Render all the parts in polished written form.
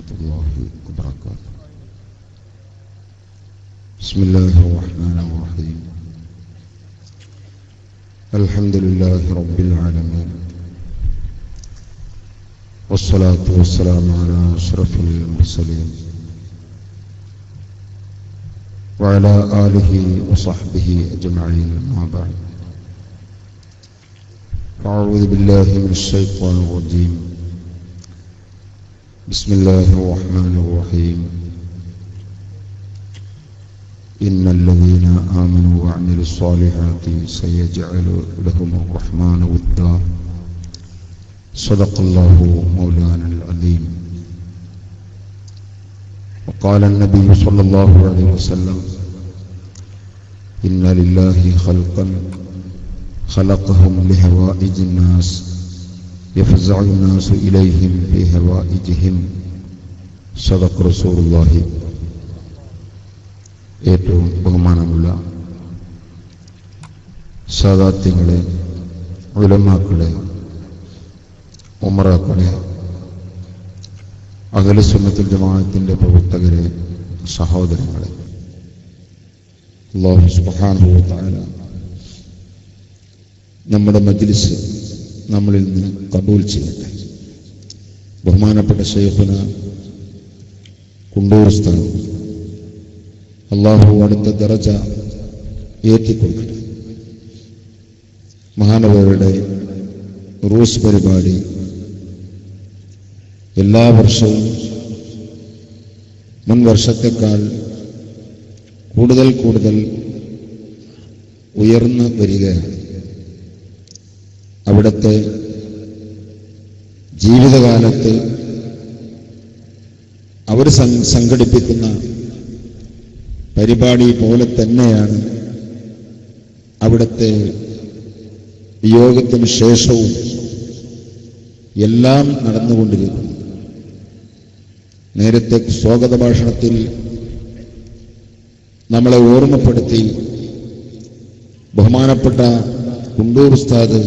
ورحمة الله وبركاته. بسم الله الرحمن الرحيم. الحمد لله رب العالمين، والصلاة والسلام على أشرف المرسلين وعلى آله وصحبه أجمعين، أما بعد. أعوذ بالله من الشيطان الرجيم. بسم الله الرحمن الرحيم. إن الذين آمنوا وعملوا الصالحات سيجعل لهم الرحمن ودا. صدق الله مولانا العظيم. وقال النبي صلى الله عليه وسلم: إن لله خلقا خلقهم لهوائج الناس يفزع الناس إليهم في هوائجهم. صدق رسول الله. ഏറ്റവും ബഹുമാനമുള്ള സാദാത്യങ്ങളെ, ഉലമാക്കളെ, ഉമറാക്കളെ, അഹ്ലു സുന്നത്തുൽ ജമാഅത്തിന്റെ പ്രവർത്തകരെ, സഹോദരങ്ങളെ, അല്ലാഹു സുബ്ഹാനഹു വ തആല നമ്മുടെ മജ്ലിസ് നമ്മളിൽ നിന്ന് ഖബൂൽ ചെയ്യട്ടെ. ബഹുമാനപ്പെട്ട ശൈഖുന കുണ്ടൂർ ഉസ്താദ് അല്ലാഹു അടുത്ത ദറജ ഏറ്റിക്കൊടുക്കട്ടെ. മഹാനവരുടെ റൂസ് പരിപാടി എല്ലാ വർഷവും മുൻ വർഷത്തെക്കാൾ കൂടുതൽ കൂടുതൽ ഉയർന്നു വരികയാണ്. അവിടുത്തെ ജീവിതകാലത്ത് അവർ സംഘടിപ്പിക്കുന്ന പരിപാടി പോലെ തന്നെയാണ് അവിടുത്തെ വിയോഗത്തിന് ശേഷവും എല്ലാം നടന്നുകൊണ്ടിരിക്കുന്നു. നേരത്തെ സ്വാഗത ഭാഷണത്തിൽ നമ്മളെ ഓർമ്മപ്പെടുത്തി ബഹുമാനപ്പെട്ട കുണ്ടൂർ ഉസ്താദ്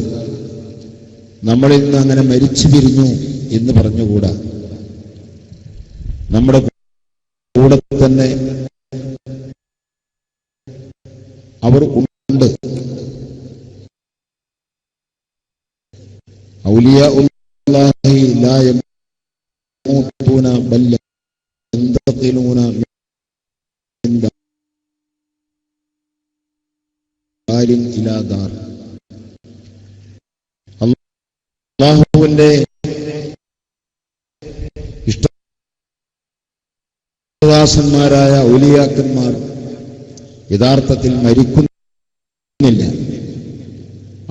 നമ്മളിൽ നിന്ന് അങ്ങനെ മരിച്ചു പിരിഞ്ഞു എന്ന് പറഞ്ഞുകൂടാ. നമ്മുടെ കൂടെ തന്നെ അവർ ഉണ്ട്. ഔലിയാഉല്ലാഹി ലാ യമൂതൂന ബൽ യന്തഖിലൂന മിൻ ദാരിൻ ഇലാ ദാർ. അല്ലാഹുവിന്റെ ഇഷ്ടദാസന്മാരായ ഔലിയാക്കന്മാർ യഥാർത്ഥത്തിൽ മരിക്കുന്നില്ല.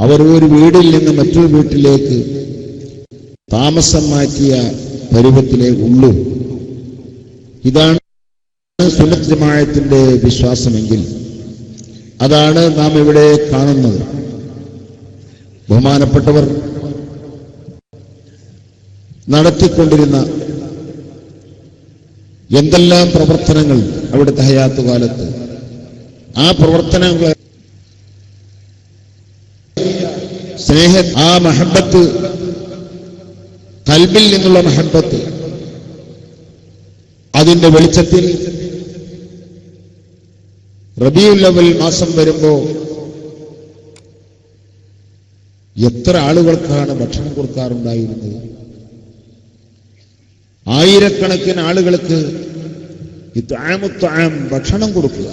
അവർ ഒരു വീട്ടിൽ നിന്ന് മറ്റൊരു വീട്ടിലേക്ക് താമസം മാറ്റിയ പരുവത്തിലേ ഉള്ളൂ. ഇതാണ് സുന്നത്ത് ജമാഅത്തിന്റെ വിശ്വാസമെങ്കിൽ അതാണ് നാം ഇവിടെ കാണുന്നത്. ബഹുമാനപ്പെട്ടവർ നടത്തിക്കൊണ്ടിരുന്ന എന്തെല്ലാം പ്രവർത്തനങ്ങൾ അവിടുത്തെ ഹയാത്ത് കാലത്ത്, ആ പ്രവർത്തനങ്ങൾ, സ്നേഹ, ആ മഹബത്ത്, ഖൽബിൽ നിന്നുള്ള മഹബത്ത്, അതിന്റെ വെളിച്ചത്തിൽ റബീഉൽ അവ്വൽ മാസം വരുമ്പോ എത്ര ആളുകൾക്കാണ് ഭക്ഷണം കൊടുക്കാറുണ്ടായിരുന്നത്? ആയിരക്കണക്കിന് ആളുകൾക്ക് ഇത്ആമുത്ആം, ഭക്ഷണം കൊടുക്കുക.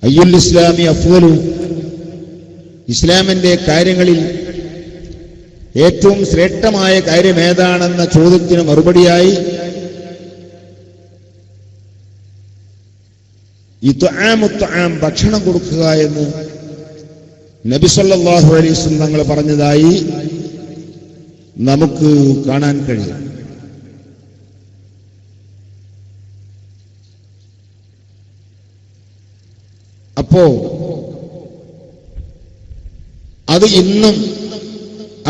അയ്യുൽ ഇസ്ലാമി അഫ്ളു, ഇസ്ലാമിന്റെ കാര്യങ്ങളിൽ ഏറ്റവും ശ്രേഷ്ഠമായ കാര്യം ഏതാണെന്ന ചോദ്യത്തിന് മറുപടിയായി ഇത്ആമുത്ആം, ഭക്ഷണം കൊടുക്കുക എന്ന് നബി സല്ലല്ലാഹു അലൈഹി വസല്ലം തങ്ങൾ പറഞ്ഞതായി നമുക്ക് കാണാൻ കഴിയും. അപ്പോ അത് ഇന്നും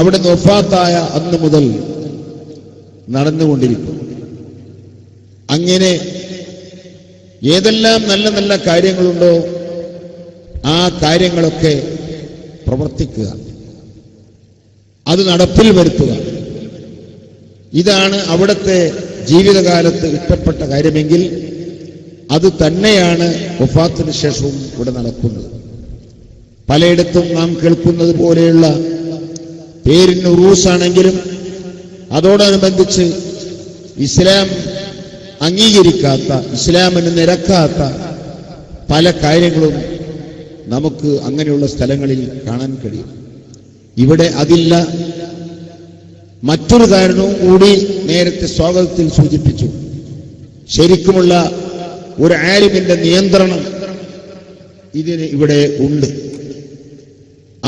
അവിടെ വഫാത്തായ അന്ന് മുതൽ നടന്നുകൊണ്ടിരിക്കും. അങ്ങനെ ഏതെല്ലാം നല്ല നല്ല കാര്യങ്ങളുണ്ടോ ആ കാര്യങ്ങളൊക്കെ പ്രവർത്തിക്കുക, അത് നടപ്പിൽ വരുത്തുക. ഇതാണ് അവിടുത്തെ ജീവിതകാലത്ത് ഇഷ്ടപ്പെട്ട കാര്യമെങ്കിൽ അത് തന്നെയാണ് വഫാത്തിന് ശേഷവും ഇവിടെ നടക്കുന്നത്. പലയിടത്തും നാം കേൾക്കുന്നത് പോലെയുള്ള പേരിന് ഉറൂസാണെങ്കിലും അതോടനുബന്ധിച്ച് ഇസ്ലാം അംഗീകരിക്കാത്ത, ഇസ്ലാമിന് നിരക്കാത്ത പല കാര്യങ്ങളും നമുക്ക് അങ്ങനെയുള്ള സ്ഥലങ്ങളിൽ കാണാൻ കഴിയും. ഇവിടെ അതില്ല. മറ്റൊരു കാരണവും കൂടി നേരത്തെ സ്വാഗതത്തിൽ സൂചിപ്പിച്ചു. ശരിക്കുമുള്ള ഒരു ആലിമിന്റെ നിയന്ത്രണം ഇതിന് ഇവിടെ ഉണ്ട്.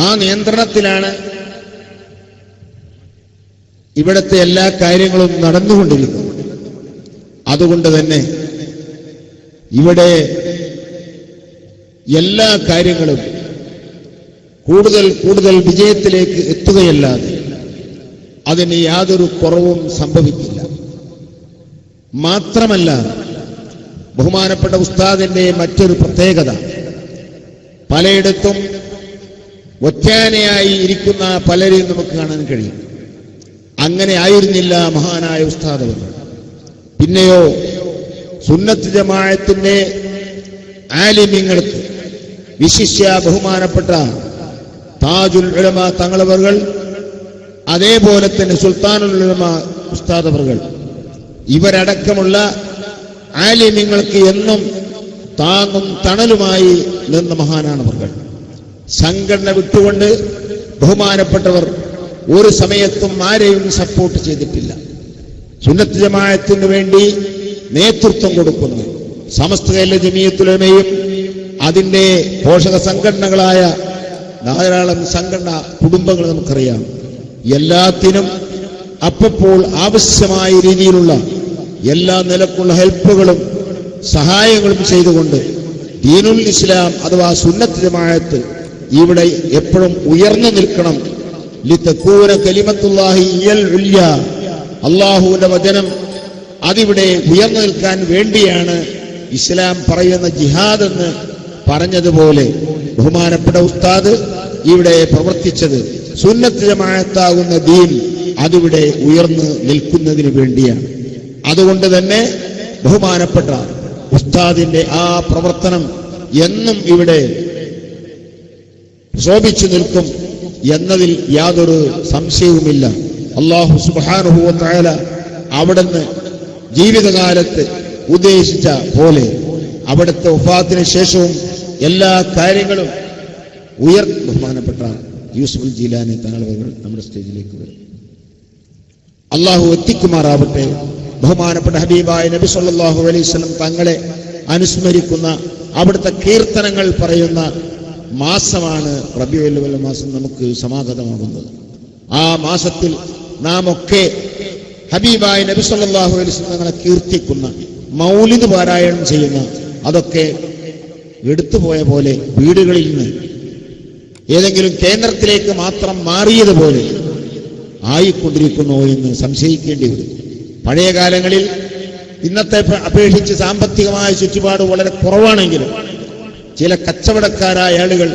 ആ നിയന്ത്രണത്തിലാണ് ഇവിടുത്തെ എല്ലാ കാര്യങ്ങളും നടന്നുകൊണ്ടിരിക്കുന്നത്. അതുകൊണ്ട് തന്നെ ഇവിടെ എല്ലാ കാര്യങ്ങളും കൂടുതൽ കൂടുതൽ വിജയത്തിലേക്ക് എത്തുകയല്ലാതെ അതിന് യാതൊരു കുറവും സംഭവിക്കില്ല. മാത്രമല്ല, ബഹുമാനപ്പെട്ട ഉസ്താദിന്റെ മറ്റൊരു പ്രത്യേകത, പലയിടത്തും ഒറ്റയാനയായി ഇരിക്കുന്ന പലരെയും നമുക്ക് കാണാൻ കഴിയും. അങ്ങനെ ആയിരുന്നില്ല മഹാനായ ഉസ്താദ്. പിന്നെയോ സുന്നത്ത് ജമാഅത്തിന്റെ ആലിമീങ്ങൾക്ക്, വിശിഷ്യ ബഹുമാനപ്പെട്ട താജുൽ ഉലമ തങ്ങളവர்கள், അതേപോലെ തന്നെ സുൽത്താനുൽ ഉലമ ഉസ്താദവர்கள், ഇവരടക്കമുള്ള ആലിമീങ്ങൾക്ക് എന്നും താങ്ങും തണലുമായി നിന്ന മഹാനാണവர்கள். സംഘടന വിട്ടുകൊണ്ട് ബഹുമാനപ്പെട്ടവർ ഒരു സമയത്തും ആരെയും സപ്പോർട്ട് ചെയ്തിട്ടില്ല. സുന്നത്ത് ജമാഅത്തിന് വേണ്ടി നേതൃത്വം കൊടുക്കുന്നു സമസ്ത കേരള ജമിയത്തുൽ ഉലമയും അതിന്റെ പോഷക സംഘടനകളായ ധാരാളം സംഘടന കുടുംബങ്ങൾ നമുക്കറിയാം. എല്ലാത്തിനും അപ്പോൾ ആവശ്യമായ രീതിയിലുള്ള എല്ലാ നിലക്കുള്ള ഹെൽപ്പുകളും സഹായങ്ങളും ചെയ്തുകൊണ്ട് ദീനുൽ ഇസ്ലാം അഥവാ സുന്നത്ത് ജമാഅത്ത് ഇവിടെ എപ്പോഴും ഉയർന്നു നിൽക്കണം. ലിതകൂന കലിമത്തുല്ലാഹി ഹിയൽ ഉല്യ, അല്ലാഹുവിന്റെ വചനം അതിവിടെ ഉയർന്നു നിൽക്കാൻ വേണ്ടിയാണ് ഇസ്ലാം പറയുന്ന ജിഹാദ് എന്ന് പറഞ്ഞതുപോലെ ബഹുമാനപ്പെട്ട ഉസ്താദ് ഇവിടെ പ്രവർത്തിച്ചത് സുന്നത്ത് ജമാഅത്താകുന്ന ദീൻ അതിവിടെ ഉയർന്നു നിൽക്കുന്നതിന് വേണ്ടിയാണ്. അതുകൊണ്ട് തന്നെ ബഹുമാനപ്പെട്ട ഉസ്താദിന്റെ ആ പ്രവർത്തനം എന്നും ഇവിടെ ശോഭിച്ചു നിൽക്കും എന്നതിൽ യാതൊരു സംശയവുമില്ല. അല്ലാഹു സുബ്ഹാനഹു വ തആല അവിടുന്ന് ജീവിതകാലത്ത് ഉദ്ദേശിച്ച പോലെ അവിടുത്തെ വഫാത്തിന് ശേഷവും എല്ലാ കാര്യങ്ങളും ബഹുമാനപ്പെട്ട യൂസുഫ് ജീലാനി തങ്ങൾ നമ്മുടെ സ്റ്റേജിലേക്ക് വരും. അള്ളാഹു എത്തിക്കുമാറാവട്ടെ. ബഹുമാനപ്പെട്ട ഹബീബായ നബി സല്ലല്ലാഹു അലൈഹി വസല്ലം തങ്ങളെ അനുസ്മരിക്കുന്ന അവിടുത്തെ കീർത്തനങ്ങൾ പറയുന്ന മാസമാണ് റബീഉൽ അവ്വൽ മാസം നമുക്ക് സമാഗതമാകുന്നത്. ആ മാസത്തിൽ നാം ഒക്കെ ഹബീബായ നബി സല്ലല്ലാഹു അലൈഹി വസല്ലം തങ്ങളെ കീർത്തിക്കുന്ന, മൗലിദ് പാരായണം ചെയ്യുന്ന, അതൊക്കെ എടുത്തുപോയ പോലെ വീടുകളിൽ നിന്ന് ഏതെങ്കിലും കേന്ദ്രത്തിലേക്ക് മാത്രം മാറിയതുപോലെ ആയിക്കൊണ്ടിരിക്കുന്നു എന്ന് സംശയിക്കേണ്ടി വരും. പഴയ കാലങ്ങളിൽ ഇന്നത്തെ അപേക്ഷിച്ച് സാമ്പത്തികമായ ചുറ്റുപാട് വളരെ കുറവാണെങ്കിലും ചില കച്ചവടക്കാരായ ആളുകൾ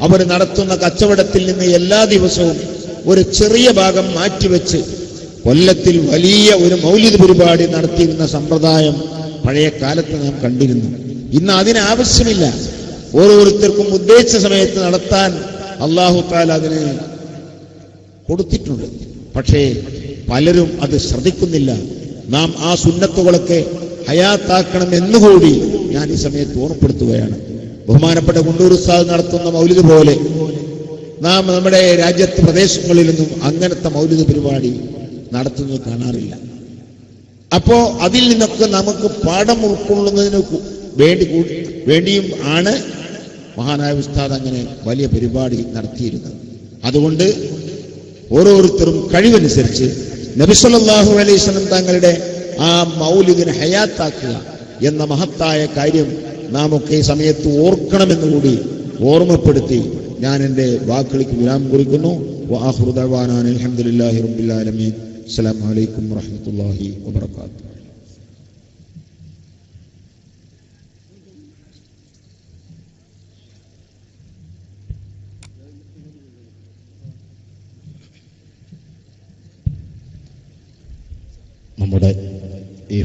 അവർ നടത്തുന്ന കച്ചവടത്തിൽ നിന്ന് എല്ലാ ദിവസവും ഒരു ചെറിയ ഭാഗം മാറ്റിവെച്ച് കൊല്ലത്തിൽ വലിയ ഒരു മൗലിദ് പരിപാടി നടത്തിയിരുന്ന സമ്പ്രദായം പഴയ കാലത്ത് നാം കണ്ടിരുന്നു. ഇന്ന് അതിനാവശ്യമില്ല. ഓരോരുത്തർക്കും ഉദ്ദേശിച്ച സമയത്ത് നടത്താൻ അല്ലാഹു തആല അതിന് കൊടുത്തിട്ടുണ്ട്. പക്ഷേ പലരും അത് ശ്രദ്ധിക്കുന്നില്ല. നാം ആ സുന്നത്തുകളൊക്കെ ഹയാത്താക്കണം എന്നുകൂടി ഞാൻ ഈ സമയത്ത് ഓർമ്മപ്പെടുത്തുകയാണ്. ബഹുമാനപ്പെട്ട കുണ്ടൂർ ഉസ്താദ് നടത്തുന്ന മൗലിദ് പോലെ നാം നമ്മുടെ രാജ്യത്ത് പ്രദേശങ്ങളിലൊന്നും അങ്ങനത്തെ മൗലിദ് പരിപാടി നടത്തുന്നത് കാണാറില്ല. അപ്പോ അതിൽ നിന്നൊക്കെ നമുക്ക് പാഠം ഉൾക്കൊള്ളുന്നതിന് വേണ്ടിയും ആണ് മഹാനായ ഉസ്താദ് അങ്ങനെ വലിയ പരിപാടി നടത്തിയിരുന്നത്. അതുകൊണ്ട് ഓരോരുത്തരും കഴിവനുസരിച്ച് നബി സല്ലല്ലാഹു അലൈഹി വസല്ലം തങ്ങളുടെ ആ മൗലിദിനെ ഹയാത്താക്കുക എന്ന മഹത്തായ കാര്യം നാം ഒക്കെ ഈ സമയത്ത് ഓർക്കണമെന്നുകൂടി ഓർമ്മപ്പെടുത്തി ഞാൻ എൻ്റെ വാക്കുകൾക്ക് വിരാമം കുറിക്കുന്നു. വആഖിറു ദഅ്വാനാ അൽഹംദുലില്ലാഹി റബ്ബിൽ ആലമീൻ. അസ്സലാമു അലൈക്കും വറഹ്മത്തുള്ളാഹി വബറകാതുഹു. നമ്മുടെ ഈ